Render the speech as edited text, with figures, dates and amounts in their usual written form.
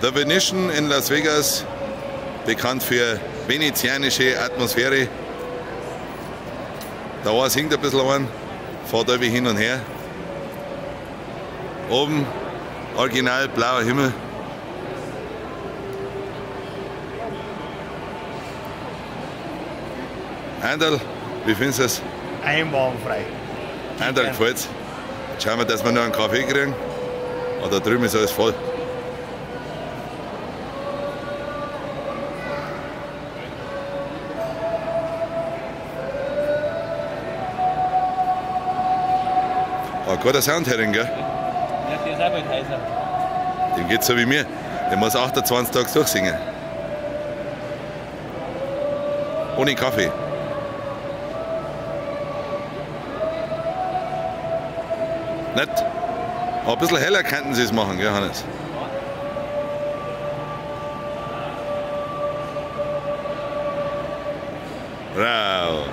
The Venetian in Las Vegas, bekannt für venezianische Atmosphäre. Da singt ein bisschen an, fährt irgendwie hin und her. Oben original blauer Himmel. Anderl, wie findest du es? Einwandfrei. Anderl gefällt's. Schauen wir, dass wir noch einen Kaffee kriegen. Oh, da drüben ist alles voll. Oh, guter Soundherring, gell? Ja, der ist auch bald heißer. Dem geht's so wie mir. Der muss 28 Tage durchsingen. Ohne Kaffee. Nett. Aber ein bisschen heller könnten sie es machen, gell, Hannes? Wow.